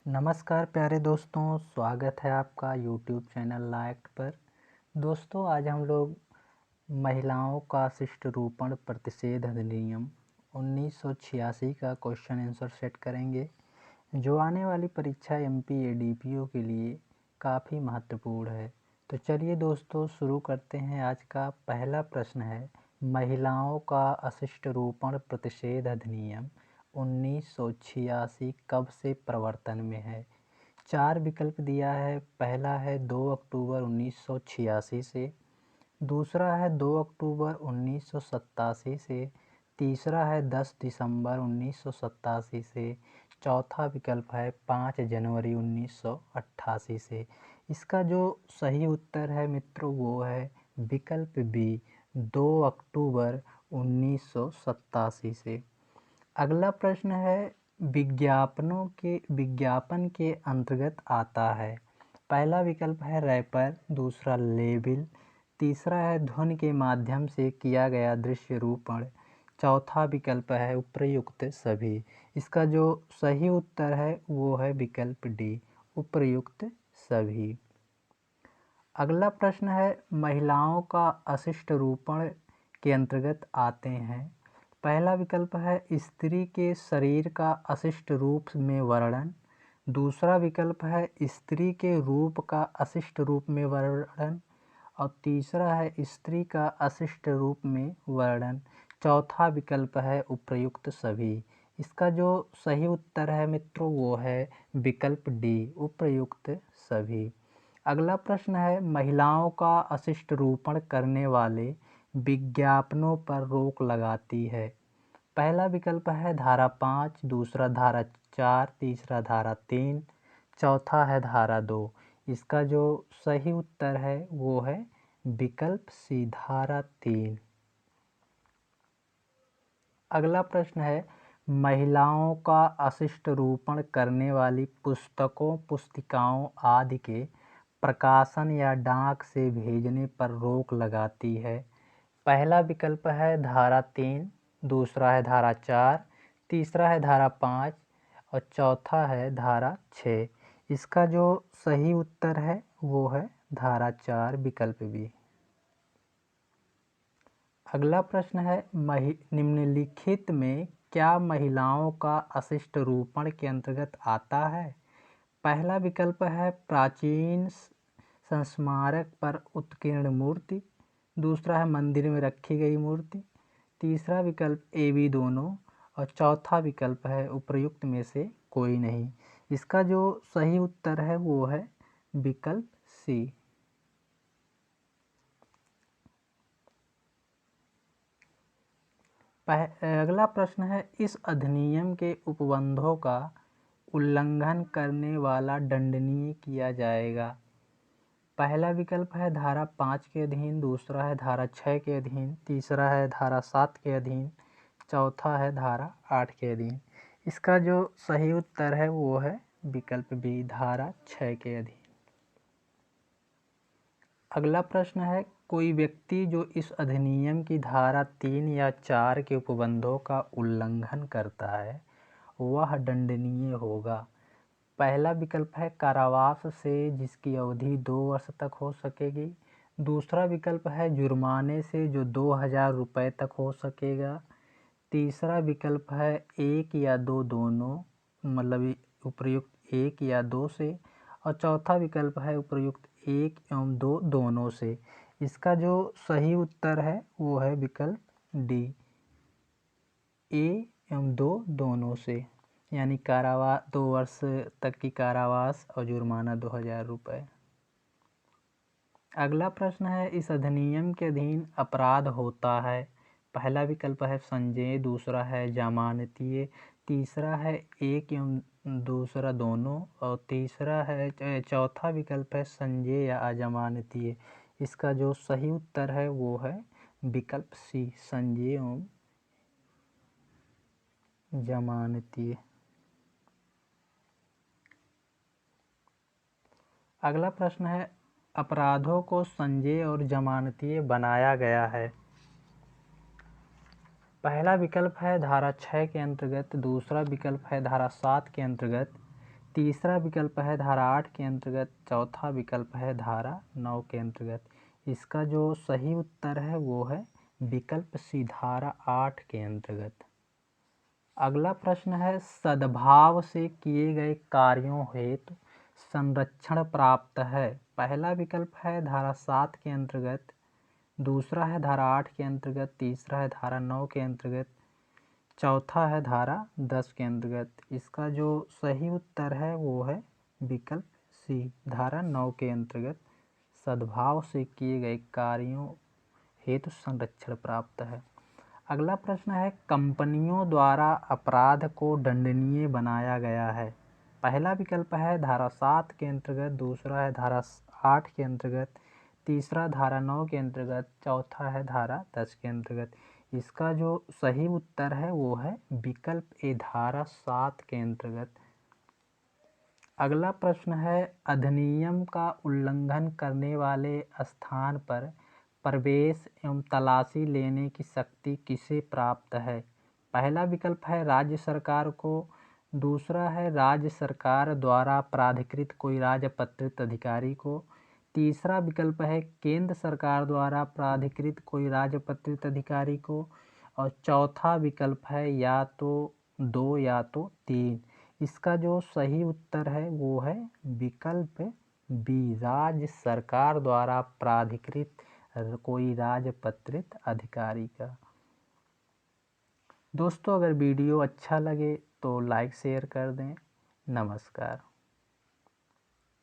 नमस्कार प्यारे दोस्तों, स्वागत है आपका यूट्यूब चैनल लाइक पर। दोस्तों, आज हम लोग महिलाओं का शिष्टरूपण प्रतिषेध अधिनियम 1986 का क्वेश्चन आंसर सेट करेंगे, जो आने वाली परीक्षा एमपी एडीपीओ के लिए काफ़ी महत्वपूर्ण है। तो चलिए दोस्तों, शुरू करते हैं। आज का पहला प्रश्न है, महिलाओं का अशिष्टरूपण प्रतिषेध अधिनियम 1986 कब से प्रवर्तन में है। 4 विकल्प दिया है। पहला है 2 अक्टूबर 1986 से, दूसरा है 2 अक्टूबर 1987 से, तीसरा है 10 दिसंबर 1987 से, चौथा विकल्प है 5 जनवरी 1988 से। इसका जो सही उत्तर है मित्रों, वो है विकल्प बी, 2 अक्टूबर 1987 से। अगला प्रश्न है, विज्ञापन के अंतर्गत आता है। पहला विकल्प है रैपर, दूसरा लेबिल, तीसरा है ध्वनि के माध्यम से किया गया दृश्य रूपण, चौथा विकल्प है उपर्युक्त सभी। इसका जो सही उत्तर है वो है विकल्प डी, उपर्युक्त सभी। अगला प्रश्न है, महिलाओं का अशिष्ट रूपण के अंतर्गत आते हैं। पहला विकल्प है स्त्री के शरीर का अशिष्ट रूप में वर्णन, दूसरा विकल्प है स्त्री के रूप का अशिष्ट रूप में वर्णन, और तीसरा है स्त्री का अशिष्ट रूप में वर्णन, चौथा विकल्प है उपर्युक्त सभी। इसका जो सही उत्तर है मित्रों, वो है विकल्प डी, उपर्युक्त सभी। अगला प्रश्न है, महिलाओं का अशिष्ट रूपण करने वाले विज्ञापनों पर रोक लगाती है। पहला विकल्प है धारा 5, दूसरा धारा 4, तीसरा धारा 3, चौथा है धारा 2। इसका जो सही उत्तर है वो है विकल्प सी, धारा 3। अगला प्रश्न है, महिलाओं का अशिष्ट रूपण करने वाली पुस्तकों, पुस्तिकाओं आदि के प्रकाशन या डाक से भेजने पर रोक लगाती है। पहला विकल्प है धारा 3, दूसरा है धारा 4, तीसरा है धारा 5 और चौथा है धारा 6। इसका जो सही उत्तर है वो है धारा 4, विकल्प बी। अगला प्रश्न है, निम्नलिखित में क्या महिलाओं का अशिष्ट रूपण के अंतर्गत आता है। पहला विकल्प है प्राचीन संस्मारक पर उत्कीर्ण मूर्ति, दूसरा है मंदिर में रखी गई मूर्ति, तीसरा विकल्प ए बी दोनों, और चौथा विकल्प है उपर्युक्त में से कोई नहीं। इसका जो सही उत्तर है वो है विकल्प सी। अगला प्रश्न है, इस अधिनियम के उपबंधों का उल्लंघन करने वाला दंडनीय किया जाएगा। पहला विकल्प है धारा 5 के अधीन, दूसरा है धारा 6 के अधीन, तीसरा है धारा 7 के अधीन, चौथा है धारा 8 के अधीन। इसका जो सही उत्तर है वो है विकल्प बी, धारा 6 के अधीन। अगला प्रश्न है, कोई व्यक्ति जो इस अधिनियम की धारा 3 या 4 के उपबंधों का उल्लंघन करता है वह दंडनीय होगा। पहला विकल्प है कारावास से जिसकी अवधि 2 वर्ष तक हो सकेगी, दूसरा विकल्प है जुर्माने से जो 2000 रुपये तक हो सकेगा, तीसरा विकल्प है 1 या 2 दोनों, मतलब उपर्युक्त 1 या 2 से, और चौथा विकल्प है उपर्युक्त 1 एवं 2 दोनों से। इसका जो सही उत्तर है वो है विकल्प डी, 1 एवं 2 दोनों से, यानी कारावास 2 वर्ष तक की कारावास और जुर्माना 2000 रुपये। अगला प्रश्न है, इस अधिनियम के अधीन अपराध होता है। पहला विकल्प है संज्ञेय, दूसरा है जमानतीय, तीसरा है 1 एवं दूसरा दोनों, और तीसरा है चौथा विकल्प है संज्ञेय या अजमानतीय। इसका जो सही उत्तर है वो है विकल्प सी, संज्ञेय एवं जमानतीय। अगला प्रश्न है, अपराधों को संज्ञेय और जमानतीय बनाया गया है। पहला विकल्प है धारा 6 के अंतर्गत, दूसरा विकल्प है धारा 7 के अंतर्गत, तीसरा विकल्प है धारा 8 के अंतर्गत, चौथा विकल्प है धारा 9 के अंतर्गत। इसका जो सही उत्तर है वो है विकल्प सी, धारा 8 के अंतर्गत। अगला प्रश्न है सद्भाव से किए गए कार्यों हेतु संरक्षण प्राप्त है। पहला विकल्प है धारा 7 के अंतर्गत, दूसरा है धारा 8 के अंतर्गत, तीसरा है धारा 9 के अंतर्गत, चौथा है धारा 10 के अंतर्गत। इसका जो सही उत्तर है वो है विकल्प सी, धारा 9 के अंतर्गत सद्भाव से किए गए कार्यों हेतु संरक्षण प्राप्त है। अगला प्रश्न है कंपनियों द्वारा अपराध को दंडनीय बनाया गया है। पहला विकल्प है धारा 7 के अंतर्गत, दूसरा है धारा 8 के अंतर्गत, तीसरा धारा 9 के अंतर्गत, चौथा है धारा 10 के अंतर्गत। इसका जो सही उत्तर है वो है विकल्प ए, धारा 7 के अंतर्गत। अगला प्रश्न है अधिनियम का उल्लंघन करने वाले स्थान पर प्रवेश एवं तलाशी लेने की शक्ति किसे प्राप्त है। पहला विकल्प है राज्य सरकार को, दूसरा है राज्य सरकार द्वारा प्राधिकृत कोई राजपत्रित अधिकारी को, तीसरा विकल्प है केंद्र सरकार द्वारा प्राधिकृत कोई राजपत्रित अधिकारी को, और चौथा विकल्प है या तो 2 या तो 3। इसका जो सही उत्तर है वो है विकल्प बी, राज्य सरकार द्वारा प्राधिकृत कोई राजपत्रित अधिकारी का। दोस्तों अगर वीडियो अच्छा लगे तो लाइक शेयर कर दें। नमस्कार।